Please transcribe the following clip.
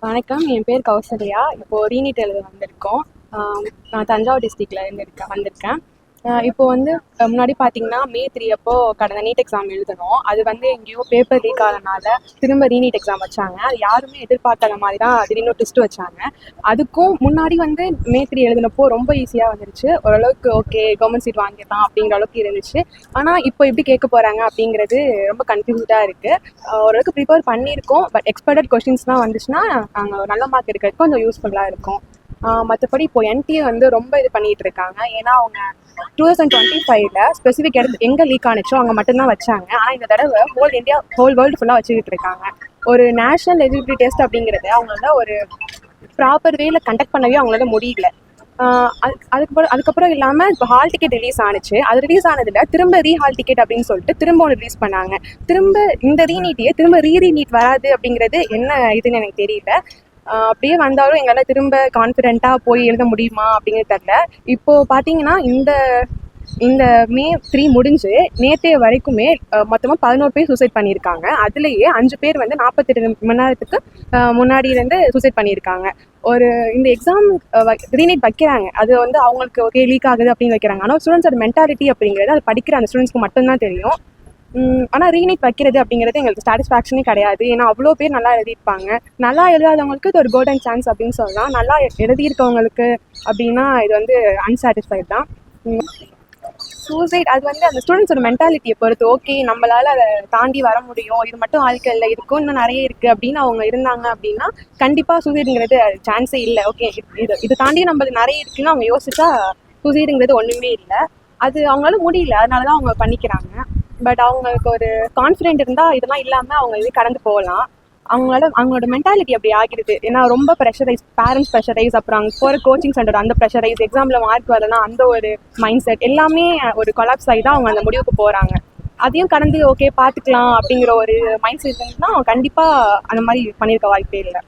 வணக்கம். என் பேர் கௌசல்யா. இப்போது ரீநீட் எழுத வந்திருக்கோம். நான் தஞ்சாவூர் டிஸ்ட்ரிக்டில் வந்திருக்கேன். இப்போ வந்து முன்னாடி பார்த்தீங்கன்னா மே 3 அப்போ கடந்த நீட் எக்ஸாம் எழுதணும். அது வந்து எங்கேயோ பேப்பர் லீக் ஆனனால திரும்ப ரீநீட் எக்ஸாம் வச்சாங்க. அது யாருமே எதிர்பார்க்காத மாதிரி தான் திடீர்னு ட்விஸ்ட் வச்சாங்க. அதுக்கும் முன்னாடி வந்து மே 3 எழுதினப்போ ரொம்ப ஈஸியாக வந்துருச்சு. ஓரளவுக்கு ஓகே கவர்மெண்ட் சீட் வாங்கிடலாம் அப்படிங்கிற அளவுக்கு இருந்துச்சு. ஆனால் இப்போ எப்படி கேட்க போகிறாங்க அப்படிங்கிறது ரொம்ப கன்ஃபியூஸ்டாக இருக்குது. ஓரளவுக்கு ப்ரிப்பேர் பண்ணியிருக்கோம். பட் எக்ஸ்பெக்டட் கொஸ்டின்ஸ்லாம் வந்துச்சுன்னா நாங்கள் நல்ல மார்க் எடுக்கிறதுக்கு கொஞ்சம் யூஸ்ஃபுல்லாக இருக்கும். மற்றபடி இப்போ என்டிஏ வந்து ரொம்ப இது பண்ணிகிட்டு இருக்காங்க. ஏன்னா அவங்க 2025 ஸ்பெசிஃபிக் எங்கே லீக் ஆனிச்சோ அங்கே மட்டும்தான் வச்சாங்க. ஆனால் இந்த தடவை ஹோல் வேர்ல்டு ஃபுல்லாக வச்சுக்கிட்டு இருக்காங்க. ஒரு நேஷ்னல் எலிஜிபிலிட்டி டெஸ்ட் அப்படிங்கிறது அவங்களால ஒரு ப்ராப்பர் வேல கண்டக்ட் பண்ணவே அவங்களால முடியல. அதுக்கப்புறம் இல்லாமல் இப்போ ஹால் டிக்கெட் ரிலீஸ் ஆனிச்சு. அது ரிலீஸ் ஆனதில் திரும்ப ரீஹால் டிக்கெட் அப்படின்னு சொல்லிட்டு திரும்ப ஒன்று ரிலீஸ் பண்ணாங்க. திரும்ப இந்த ரீநீட்டியே திரும்ப ரீநீட் வராது அப்படிங்கிறது என்ன இதுன்னு எனக்கு தெரியல. அப்படியே வந்தாலும் எங்களால் திரும்ப கான்ஃபிடென்ட்டாக போய் எழுத முடியுமா அப்படிங்கிறது தெரில. இப்போது பார்த்தீங்கன்னா இந்த மே 3 முடிஞ்சு நேற்றைய வரைக்குமே மொத்தமாக 11 பேர் சூசைட் பண்ணியிருக்காங்க. அதுலேயே 5 பேர் வந்து 48 மணி நேரத்துக்கு முன்னாடியிலேருந்து சூசைட் பண்ணியிருக்காங்க. இந்த எக்ஸாம் ரீநீட் வைக்கிறாங்க. அது வந்து அவங்களுக்கு ஓகே லீக் ஆகுது அப்படின்னு வைக்கிறாங்க. ஆனால் ஸ்டூடெண்ட்ஸோட மென்டாலிட்டி அப்படிங்கிறது அது படிக்கிற அந்த ஸ்டூடெண்ட்ஸ்க்கு மட்டும்தான் தெரியும். ஆனால் ரீநீட் வைக்கிறது அப்படிங்கிறது எங்களுக்கு சாட்டிஸ்ஃபேக்ஷனே கிடையாது. ஏன்னா அவ்வளோ பேர் நல்லா எழுதியிருப்பாங்க. நல்லா எழுதாதவங்களுக்கு இது ஒரு கோல்டன் சான்ஸ் அப்படின்னு சொல்லலாம். நல்லா எழுதியிருக்கவங்களுக்கு அப்படின்னா இது வந்து அன்சாட்டிஸ்ஃபைட் தான். சூசைட் அது வந்து அந்த ஸ்டூடெண்ட்ஸோட மென்டாலிட்டியை பொறுத்து. ஓகே நம்மளால் அதை தாண்டி வர முடியும், இது மட்டும் வாழ்க்கையில் இருக்கும், இன்னும் நிறைய இருக்குது அப்படின்னு அவங்க இருந்தாங்க அப்படின்னா கண்டிப்பாக சூசைடுங்கிறது சான்ஸே இல்லை. ஓகே இது தாண்டி நம்மளுக்கு நிறைய இருக்குன்னு அவங்க யோசிச்சா சூசைடுங்கிறது ஒன்றுமே இல்லை. அது அவங்களால முடியல, அதனால தான் அவங்க பண்ணிக்கிறாங்க. பட் அவங்களுக்கு ஒரு கான்ஃபிடென்ட் இருந்தால் இதெல்லாம் இல்லாமல் அவங்க இது கடந்து போகலாம். அவங்களோட மென்டாலிட்டி அப்படி ஆகிடுது. ஏன்னா ரொம்ப ப்ரெஷரைஸ், பேரண்ட்ஸ் ப்ரெஷரைஸ், அப்புறம் அங்கே போகிற கோச்சிங் சென்டர் அந்த ப்ரெஷரைஸ், எக்ஸாமில் மார்க் வரலாம் அந்த ஒரு மைண்ட் செட் எல்லாமே ஒரு கொலாப்ஸ் ஆகி தான் அவங்க அந்த முடிவுக்கு போகிறாங்க. அதையும் கடந்து ஓகே பார்த்துக்கலாம் அப்படிங்கிற ஒரு மைண்ட் செட் இருந்துச்சுன்னா கண்டிப்பாக அந்த மாதிரி பண்ணியிருக்க வாய்ப்பே இல்லை.